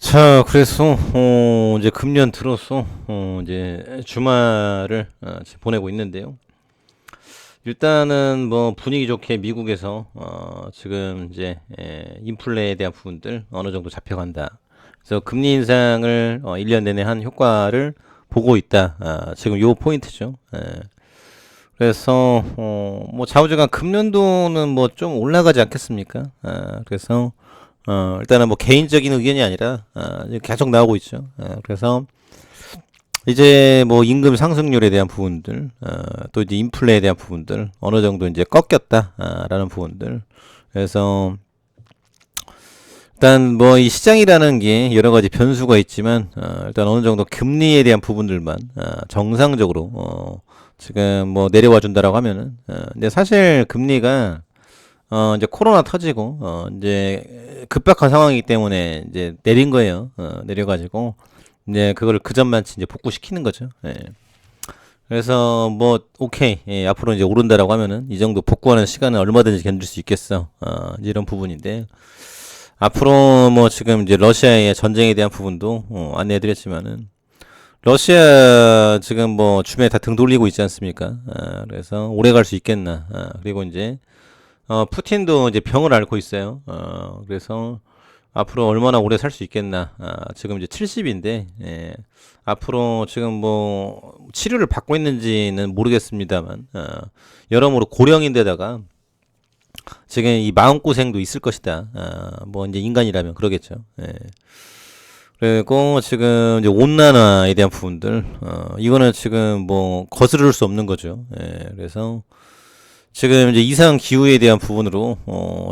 자, 그래서 이제 금년 들어서 이제 주말을 지금 보내고 있는데요. 일단은 뭐 분위기 좋게 미국에서 지금 이제 인플레에 대한 부분들 어느 정도 잡혀간다. 그래서 금리 인상을 1년 내내 한 효과를 보고 있다. 지금 요 포인트죠. 그래서 뭐 좌우지간 금년도는 뭐 좀 올라가지 않겠습니까? 그래서 일단은 뭐 개인적인 의견이 아니라 이제 계속 나오고 있죠. 그래서 이제 뭐 임금 상승률에 대한 부분들, 또 이제 인플레에 대한 부분들 어느 정도 이제 꺾였다라는 부분들. 그래서 일단 뭐 이 시장이라는 게 여러 가지 변수가 있지만 일단 어느 정도 금리에 대한 부분들만 정상적으로 지금 뭐 내려와 준다라고 하면은 근데 사실 금리가 이제 코로나 터지고, 이제 급박한 상황이기 때문에 이제 내린 거예요. 내려가지고, 이제 그거를 그 전만치 이제 복구시키는 거죠. 예. 그래서 뭐, 오케이. 예, 앞으로 이제 오른다라고 하면은 이 정도 복구하는 시간은 얼마든지 견딜 수 있겠어. 이제 이런 부분인데, 앞으로 뭐 지금 이제 러시아의 전쟁에 대한 부분도 안내해드렸지만은, 러시아 지금 뭐 주변에 다 등 돌리고 있지 않습니까? 그래서 오래 갈 수 있겠나. 그리고 이제 푸틴도 이제 병을 앓고 있어요. 그래서 앞으로 얼마나 오래 살 수 있겠나. 지금 이제 70인데, 예, 앞으로 지금 뭐 치료를 받고 있는지는 모르겠습니다만, 여러모로 고령인데다가 지금 이 마음고생도 있을 것이다. 뭐 이제 인간이라면 그러겠죠. 예. 그리고 지금 이제 온난화에 대한 부분들, 이거는 지금 뭐 거스를 수 없는 거죠. 예, 그래서 지금 이제 이상 기후에 대한 부분으로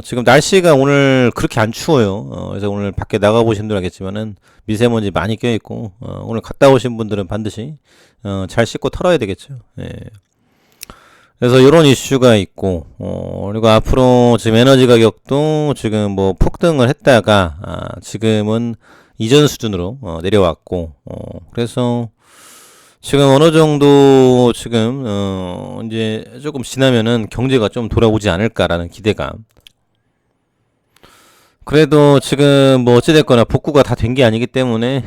지금 날씨가 오늘 그렇게 안 추워요. 그래서 오늘 밖에 나가 보신 분들 알겠지만은 미세먼지 많이 껴 있고 오늘 갔다 오신 분들은 반드시 잘 씻고 털어야 되겠죠. 예. 그래서 이런 이슈가 있고 그리고 앞으로 지금 에너지 가격도 지금 뭐 폭등을 했다가 지금은 이전 수준으로 내려왔고 그래서 지금 어느 정도 지금 이제 조금 지나면은 경제가 좀 돌아오지 않을까라는 기대감. 그래도 지금 뭐 어찌됐거나 복구가 다 된 게 아니기 때문에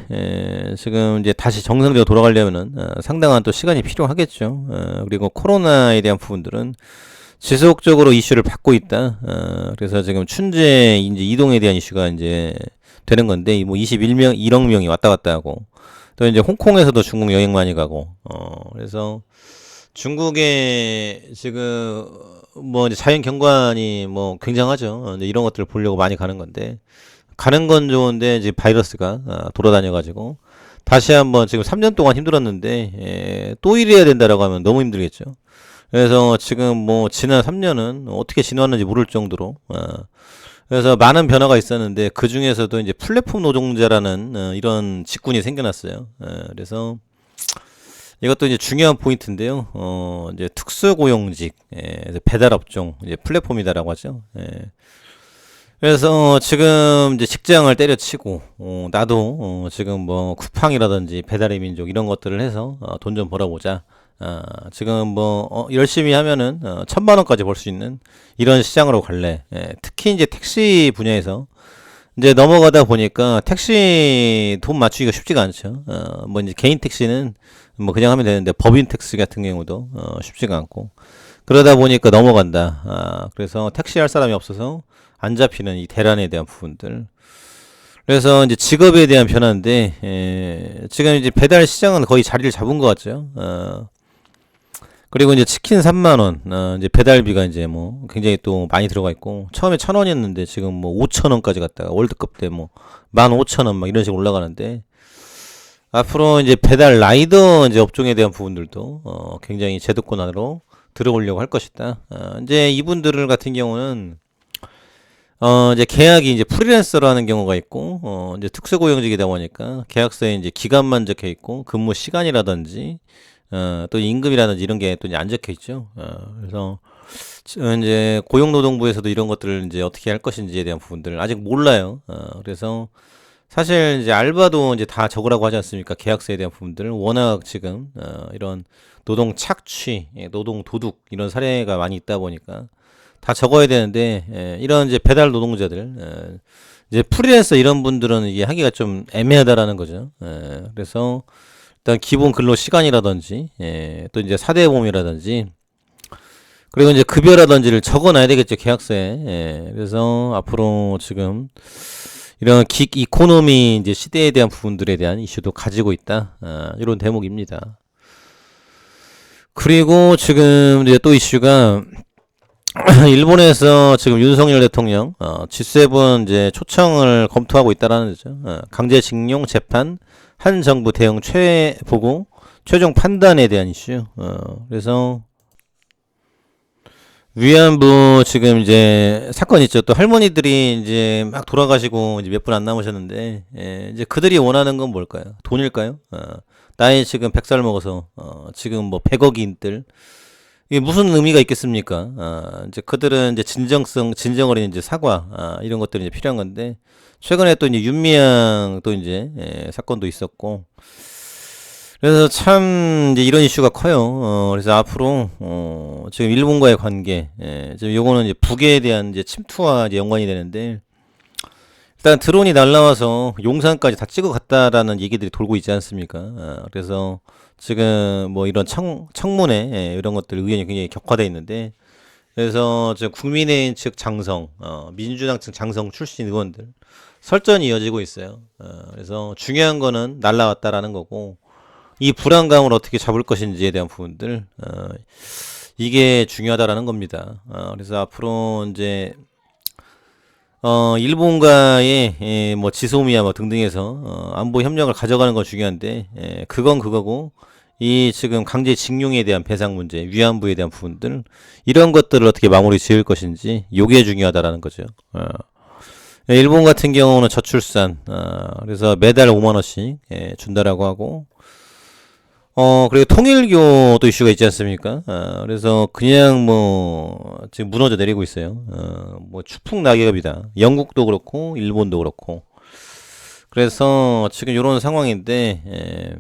지금 이제 다시 정상적으로 돌아가려면은 상당한 또 시간이 필요하겠죠. 그리고 코로나에 대한 부분들은 지속적으로 이슈를 받고 있다. 그래서 지금 춘제 이제 이동에 대한 이슈가 이제 되는 건데 뭐 21명, 1억 명이 왔다 갔다 하고 또 이제 홍콩에서도 중국 여행 많이 가고 그래서 중국에 지금 뭐 이제 자연 경관이 뭐 굉장하죠. 이제 이런 것들을 보려고 많이 가는 건데 가는 건 좋은데 이제 바이러스가 돌아다녀 가지고 다시 한번 지금 3년 동안 힘들었는데 또 이래야 된다라고 하면 너무 힘들겠죠. 그래서 지금 뭐 지난 3년은 어떻게 지나왔는지 모를 정도로 그래서 많은 변화가 있었는데 그 중에서도 이제 플랫폼 노동자라는 이런 직군이 생겨났어요. 그래서 이것도 이제 중요한 포인트인데요. 이제 특수고용직, 그래서 배달업종, 이제 플랫폼이다라고 하죠. 그래서 지금 이제 직장을 때려치고, 나도 지금 뭐 쿠팡이라든지 배달의 민족 이런 것들을 해서 돈 좀 벌어보자. 지금 뭐 열심히 하면은 1,000만 원까지 벌 수 있는 이런 시장으로 갈래. 특히 이제 택시 분야에서 이제 넘어가다 보니까 택시 돈 맞추기가 쉽지가 않죠. 뭐 이제 개인 택시는 뭐 그냥 하면 되는데 법인 택시 같은 경우도 쉽지가 않고 그러다 보니까 넘어간다. 그래서 택시 할 사람이 없어서 안 잡히는 이 대란에 대한 부분들. 그래서 이제 직업에 대한 변화인데 지금 이제 배달 시장은 거의 자리를 잡은 것 같죠. 그리고 이제 치킨 3만 원, 이제 배달비가 이제 뭐 굉장히 또 많이 들어가 있고 처음에 1,000원이었는데 지금 뭐 5,000원까지 갔다가 월드컵 때 뭐 15,000원 막 이런 식으로 올라가는데 앞으로 이제 배달 라이더 이제 업종에 대한 부분들도 굉장히 제도권 안으로 들어오려고 할 것이다. 이제 이분들 같은 경우는 이제 계약이 이제 프리랜서로 하는 경우가 있고 이제 특수고용직이다 보니까 계약서에 이제 기간만 적혀 있고 근무 시간이라든지 또 임금이라든지 이런 게 또 이제 안 적혀 있죠. 그래서 이제 고용노동부에서도 이런 것들을 이제 어떻게 할 것인지에 대한 부분들을 아직 몰라요. 그래서 사실 이제 알바도 이제 다 적으라고 하지 않습니까? 계약서에 대한 부분들을 워낙 지금 이런 노동 착취, 노동 도둑 이런 사례가 많이 있다 보니까 다 적어야 되는데, 이런 이제 배달 노동자들, 이제 프리랜서 이런 분들은 이게 하기가 좀 애매하다라는 거죠. 그래서 일단 기본 근로 시간이라든지, 또 이제 사대보험이라든지, 그리고 이제 급여라든지를 적어놔야 되겠죠, 계약서에. 그래서 앞으로 지금 이런 긱 이코노미 이제 시대에 대한 부분들에 대한 이슈도 가지고 있다. 이런 대목입니다. 그리고 지금 이제 또 이슈가 일본에서 지금 윤석열 대통령 G7 이제 초청을 검토하고 있다라는 거죠. 강제징용 재판 한 정부 대응 보고 최종 판단에 대한 이슈. 그래서 위안부 지금 이제 사건 있죠. 또 할머니들이 이제 막 돌아가시고 이제 몇 분 안 남으셨는데, 이제 그들이 원하는 건 뭘까요? 돈일까요? 나이 지금 100살 먹어서 지금 뭐 100억인들 이게 무슨 의미가 있겠습니까? 이제 그들은 이제 진정 어린 이제 사과 이런 것들이 이제 필요한 건데, 최근에 또 이제 윤미향 또 이제 사건도 있었고. 그래서 참 이제 이런 이슈가 커요. 그래서 앞으로 지금 일본과의 관계, 지금 요거는 이제 북에 대한 이제 침투와 이제 연관이 되는데, 일단 드론이 날라와서 용산까지 다 찍어 갔다라는 얘기들이 돌고 있지 않습니까? 그래서 지금 뭐 이런 청문회 이런 것들 의견이 굉장히 격화돼 있는데, 그래서 지금 국민의힘 측 장성, 민주당 측 장성 출신 의원들 설전이 이어지고 있어요. 그래서 중요한 거는 날라왔다라는 거고, 이 불안감을 어떻게 잡을 것인지에 대한 부분들, 이게 중요하다라는 겁니다. 그래서 앞으로 이제, 일본과의, 뭐, 지소미아 뭐 등등에서, 안보 협력을 가져가는 건 중요한데, 그건 그거고, 이 지금 강제징용에 대한 배상 문제, 위안부에 대한 부분들, 이런 것들을 어떻게 마무리 지을 것인지, 요게 중요하다라는 거죠. 일본 같은 경우는 저출산, 그래서 매달 5만원씩, 준다라고 하고, 그리고 통일교도 이슈가 있지 않습니까? 그래서 그냥 뭐, 지금 무너져 내리고 있어요. 뭐, 추풍낙엽이다. 영국도 그렇고, 일본도 그렇고. 그래서 지금 이런 상황인데,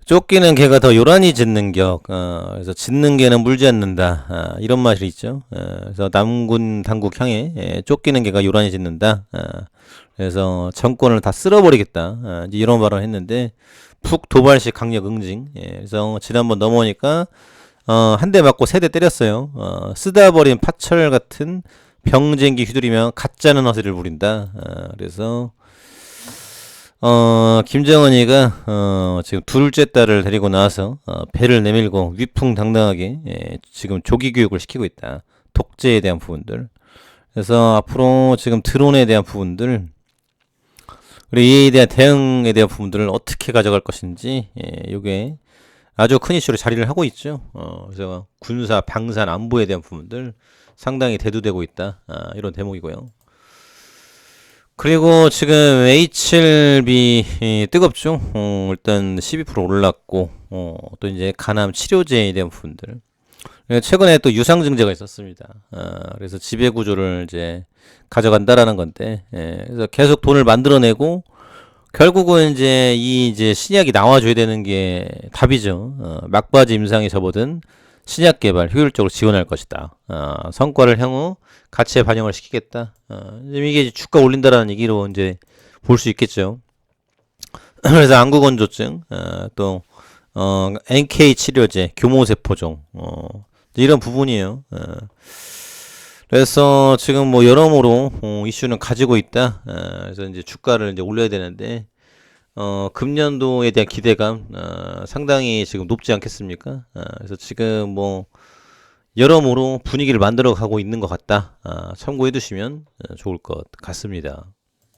쫓기는 개가 더 요란히 짖는 격, 그래서 짖는 개는 물지 않는다. 이런 말이 있죠. 그래서 남군 당국 향해, 쫓기는 개가 요란히 짖는다. 그래서 정권을 다 쓸어버리겠다. 이제 이런 발언을 했는데, 푹 도발식 강력 응징. 그래서 지난번 넘어오니까 한 대 맞고 세 대 때렸어요. 쓰다 버린 파철 같은 병쟁기 휘두르며 가짜는 허세를 부린다. 그래서 김정은이가 지금 둘째 딸을 데리고 나와서 배를 내밀고 위풍당당하게 지금 조기 교육을 시키고 있다. 독재에 대한 부분들. 그래서 앞으로 지금 드론에 대한 부분들, 그리고 이에 대한 대응에 대한 부분들을 어떻게 가져갈 것인지, 요게 아주 큰 이슈로 자리를 하고 있죠. 그래서 군사, 방산, 안보에 대한 부분들 상당히 대두되고 있다. 이런 대목이고요. 그리고 지금 H7B 뜨겁죠. 일단 12% 올랐고, 또 이제 간암 치료제에 대한 부분들. 최근에 또 유상 증제가 있었습니다. 그래서 지배 구조를 이제 가져간다라는 건데, 그래서 계속 돈을 만들어내고 결국은 이제 이제 신약이 나와줘야 되는 게 답이죠. 막바지 임상에 접어든 신약 개발 효율적으로 지원할 것이다. 성과를 향후 가치에 반영을 시키겠다. 이게 주가 올린다라는 얘기로 이제 볼 수 있겠죠. 그래서 안구건조증, 또 NK 치료제, 교모세포종, 이런 부분이에요. 그래서 지금 뭐 여러모로 이슈는 가지고 있다. 그래서 이제 주가를 이제 올려야 되는데, 금년도에 대한 기대감 상당히 지금 높지 않겠습니까? 그래서 지금 뭐 여러모로 분위기를 만들어 가고 있는 것 같다. 참고해 두시면 좋을 것 같습니다.